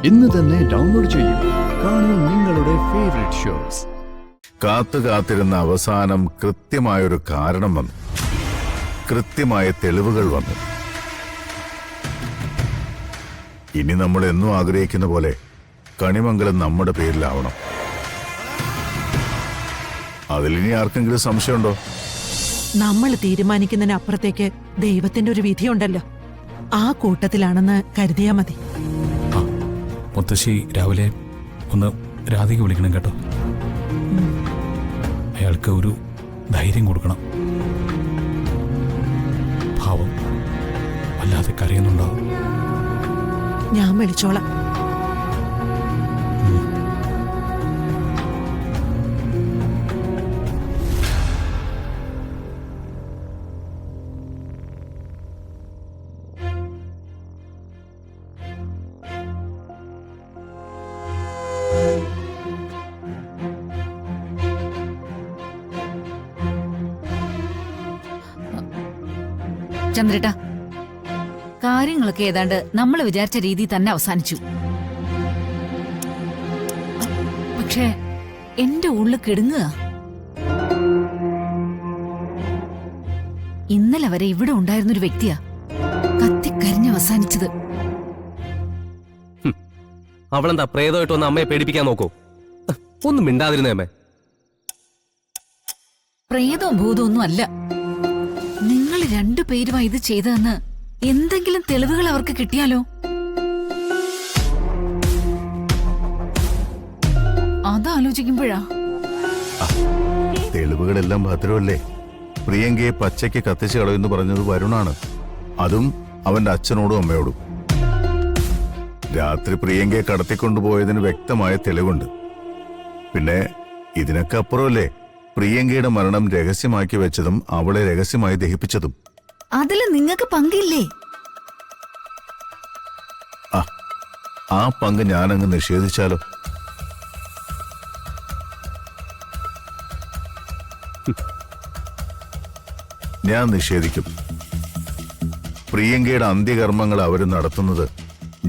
ഇന്ന് തന്നെ ഡൗൺലോഡ് ചെയ്യൂ. കാണൂ നിങ്ങളുടെ ഫേവറേറ്റ് ഷോസ്. കാത്തിരുന്ന അവസാനം കൃത്യമായൊരു കാരണം വന്നു. കൃത്യമായ തെളിവുകൾ വന്നു. ഇനി നമ്മൾ എന്നും ആഗ്രഹിക്കുന്ന പോലെ കണിമംഗലം നമ്മുടെ പേരിലാവണം. അതിലിനി ആർക്കെങ്കിലും സംശയമുണ്ടോ? നമ്മൾ തീരുമാനിക്കുന്നതിന് അപ്പുറത്തേക്ക് ദൈവത്തിന്റെ ഒരു വിധിയുണ്ടല്ലോ. ആ കൂട്ടത്തിലാണെന്ന് കരുതിയാ മതി. മുത്തശ്ശി രാവിലെ ഒന്ന് രാധിക വിളിക്കണം കേട്ടോ. അയാൾക്ക് ഒരു ധൈര്യം കൊടുക്കണം. ഭാവം വല്ലാതെ കരയുന്നുണ്ടാവും. ഞാൻ വിളിച്ചോളാം. ചന്ദ്രേട്ടാ, കാര്യങ്ങളൊക്കെ ഏതാണ്ട് നമ്മൾ വിചാരിച്ച രീതി തന്നെ അവസാനിച്ചു. പക്ഷേ എന്റെ ഉള്ളിൽ കിടുങ്ങുക. ഇന്നലെ വരെ ഇവിടെ ഉണ്ടായിരുന്നൊരു വ്യക്തിയാ കത്തിക്കരിഞ്ഞ് അവസാനിച്ചത്. അവളെന്താ പ്രേതമായിട്ട് വന്ന് അമ്മയെ പേടിപ്പിക്കാൻ നോക്കൂ? ഒന്നും മിണ്ടാതിരുന്നേ അമ്മേ. പ്രേതവും ഭൂതവും ഒന്നും അല്ല. നിങ്ങൾ രണ്ടുപേരുമായി ഇത് ചെയ്തതെന്ന് എന്തെങ്കിലും തെളിവുകൾ അവർക്ക് കിട്ടിയാലോ? അതാലോചിക്കുമ്പോഴാ. തെളിവുകളെല്ലാം ഭദ്രമല്ലേ? പ്രിയങ്കയെ പച്ചയ്ക്ക് കത്തിച്ച് കളയെന്ന് പറഞ്ഞത് വരുണാണ്. അതും അവന്റെ അച്ഛനോടും അമ്മയോടും. രാത്രി പ്രിയങ്കയെ കടത്തിക്കൊണ്ടുപോയതിന് വ്യക്തമായ തെളിവുണ്ട്. പിന്നെ ഇതിനൊക്കെ അപ്പുറമല്ലേ പ്രിയങ്കയുടെ മരണം രഹസ്യമാക്കി വെച്ചതും അവളെ രഹസ്യമായി ദഹിപ്പിച്ചതും. അതില് നിങ്ങൾക്ക് പങ്കില്ലേ? ആ പങ്ക് ഞാനങ്ങ് നിഷേധിച്ചാലോ? ഞാൻ നിഷേധിക്കും. പ്രിയങ്കയുടെ അന്ത്യകർമ്മങ്ങൾ അവർ നടത്തുന്നത്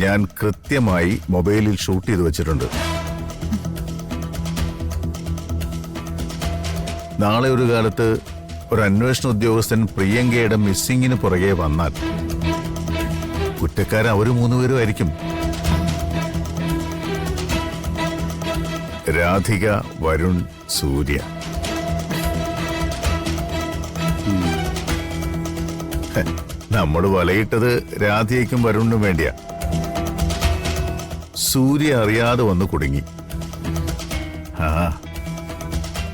ഞാൻ കൃത്യമായി മൊബൈലിൽ ഷൂട്ട് ചെയ്ത് വെച്ചിട്ടുണ്ട്. നാളെ ഒരു കാലത്ത് ഒരു അന്വേഷണ ഉദ്യോഗസ്ഥൻ പ്രിയങ്കയുടെ മിസ്സിങ്ങിന് പുറകെ വന്നാൽ കുറ്റക്കാരൻ അവര് 3 പേരും ആയിരിക്കും. രാധിക, വരുൺ, സൂര്യ. നമ്മൾ വലയിട്ടത് രാധികയ്ക്കും വരുണിനും വേണ്ടിയാ. സൂര്യ അറിയാതെ വന്ന് കുടുങ്ങി.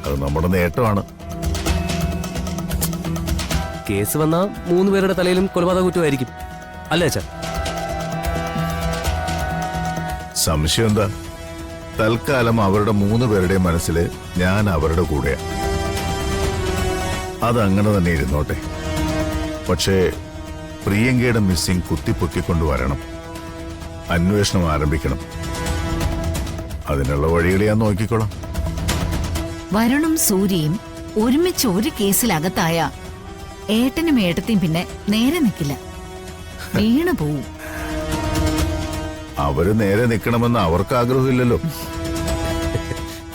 അത് നമ്മുടെ നേട്ടമാണ്. കേസ് വന്നാ 3 പേരുടെ തലയിലും കൊലപാതക കുറ്റമായിരിക്കും അല്ലേ അച്ഛാ? സംശയം എന്താ? തൽക്കാലം അവരുടെ 3 പേരുടെ മനസ്സിൽ ഞാൻ അവരുടെ കൂടെയാ. അതങ്ങനെ തന്നെ ഇരുന്നോട്ടെ. പക്ഷേ പ്രിയങ്കയുടെ മിസ്സിംഗ് കുത്തിപ്പൊക്കിക്കൊണ്ടുവരണം. അന്വേഷണം ആരംഭിക്കണം. അതിനുള്ള വഴികൾ ഞാൻ നോക്കിക്കോളാം. വരുണും സൂര്യയും ഒരുമിച്ച് ഒരു കേസിലകത്തായ ഏട്ടനും ഏട്ടത്തെയും പിന്നെ നേരെ നിൽക്കില്ല, വീണു പോവും. അവര് നേരെ നിൽക്കണമെന്ന് അവർക്ക് ആഗ്രഹമില്ലല്ലോ.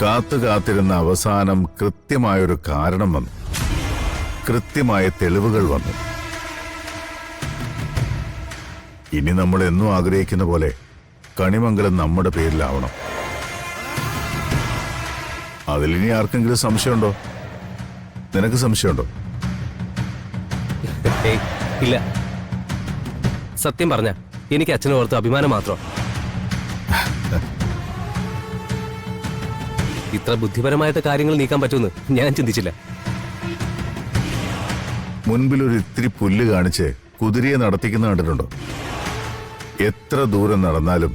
കാത്തിരുന്ന അവസാനം കൃത്യമായൊരു കാരണം വന്നു. കൃത്യമായ തെളിവുകൾ വന്നു. ഇനി നമ്മൾ എന്നും ആഗ്രഹിക്കുന്ന പോലെ കണിമംഗലം നമ്മുടെ പേരിലാവണം. അതിലിനി ആർക്കെങ്കിലും സംശയമുണ്ടോ? നിനക്ക് സംശയമുണ്ടോ? ഇല്ല. സത്യം പറഞ്ഞ എനിക്ക് അച്ഛനെ ഓർത്ത് അഭിമാനം മാത്രം. ഇത്ര ബുദ്ധിപരമായിട്ട് കാര്യങ്ങൾ നീക്കാൻ പറ്റുമെന്ന് ഞാൻ ചിന്തിച്ചില്ല. മുൻപിലൊരു ഇത്തിരി പുല്ല് കാണിച്ച് കുതിരയെ നടത്തിക്കുന്ന കണ്ടിട്ടുണ്ടോ? എത്ര ദൂരം നടന്നാലും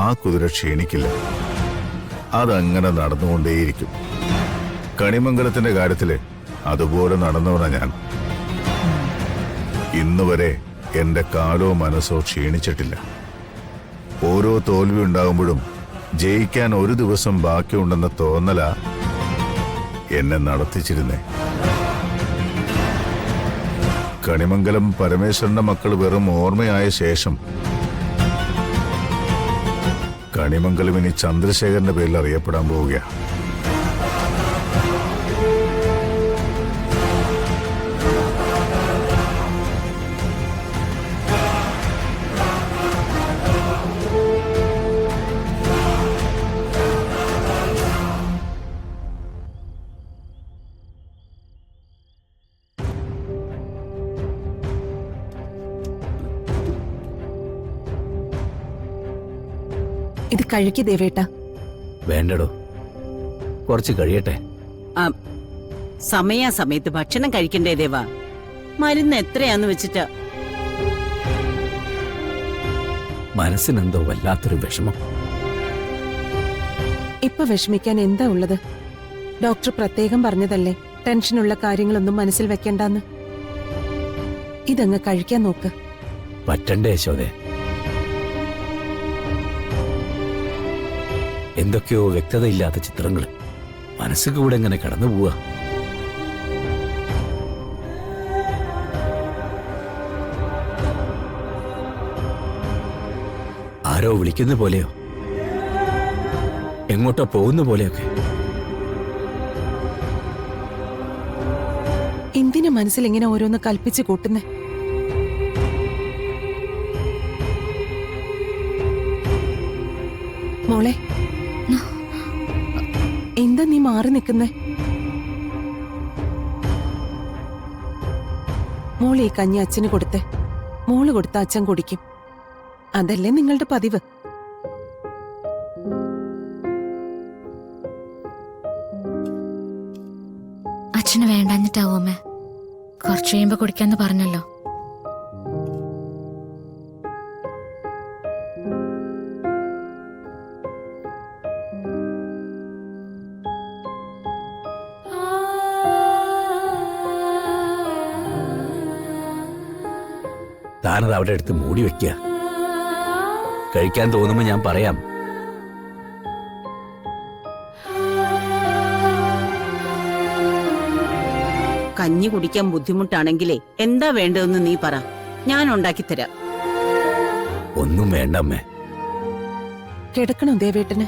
ആ കുതിര ക്ഷീണിക്കില്ല. അതങ്ങനെ നടന്നുകൊണ്ടേയിരിക്കും. കണിമംഗലത്തിന്റെ കാര്യത്തില് അതുപോലെ നടന്നവനാ ഞാൻ. ഇന്നുവരെ എന്റെ കാലോ മനസ്സോ ക്ഷീണിച്ചിട്ടില്ല. ഓരോ തോൽവി ഉണ്ടാകുമ്പോഴും ജയിക്കാൻ ഒരു ദിവസം ബാക്കിയുണ്ടെന്ന തോന്നലാ എന്നെ നടത്തിച്ചിരുന്നേ. കണിമംഗലം പരമേശ്വരന്റെ മക്കൾ വെറും ഓർമ്മയായ ശേഷം കണിമംഗലം ഇനി ചന്ദ്രശേഖരന്റെ പേരിൽ അറിയപ്പെടാൻ പോവുക. ഇത് കഴിക്ക് ദേവേട്ട. വേണ്ടടോ, കുറച്ച് കഴിയട്ടെ. സമയാസമയത്ത് ഭക്ഷണം കഴിക്കണ്ടേ ദേവാ? മരുന്ന് എത്രയാന്ന് വെച്ചിട്ട്. മനസ്സിനെന്തോ വല്ലാത്തൊരു വിഷമം. ഇപ്പൊ വിഷമിക്കാൻ എന്താ ഉള്ളത്? ഡോക്ടർ പ്രത്യേകം പറഞ്ഞതല്ലേ ടെൻഷനുള്ള കാര്യങ്ങളൊന്നും മനസ്സിൽ വെക്കണ്ടെന്ന്. ഇതങ്ങ് കഴിക്കാൻ നോക്ക്. പറ്റണ്ടേ യശോദേ? എന്തൊക്കെയോ വ്യക്തതയില്ലാത്ത ചിത്രങ്ങൾ മനസ്സിൽ കൂടെ എങ്ങനെ കടന്നു പോവാ. ആരോ വിളിക്കുന്ന പോലെയോ, എങ്ങോട്ടോ പോകുന്ന പോലെയൊക്കെ. എന്തിനാ മനസ്സിൽ ഇങ്ങനെ ഓരോന്ന് കൽപ്പിച്ച് കൂട്ടുന്നേ? മോളെ, എന്താ നീ മാറി നിൽക്കുന്നേ? മോളെ ഈ കഞ്ഞി അച്ഛന് കൊടുത്തേ. മോള് കൊടുത്ത അച്ഛൻ കുടിക്കും. അതല്ലേ നിങ്ങളുടെ പതിവ്. അച്ഛന് വേണ്ടാഞ്ഞിട്ടാവോ അമ്മേ? കുറച്ചു കഴിയുമ്പോ കുടിക്കാന്ന് പറഞ്ഞല്ലോ. താനത് അവിടെ എടുത്ത് മൂടി വെക്കുക. കഴിക്കാൻ തോന്നുമ്പോ ഞാൻ പറയാം. കഞ്ഞി കുടിക്കാൻ ബുദ്ധിമുട്ടാണെങ്കിലേ എന്താ വേണ്ടതെന്ന് നീ പറ, ഞാൻ ഉണ്ടാക്കിത്തരാം. ഒന്നും വേണ്ടമ്മേ. കിടക്കണോ ദേവേട്ടന്?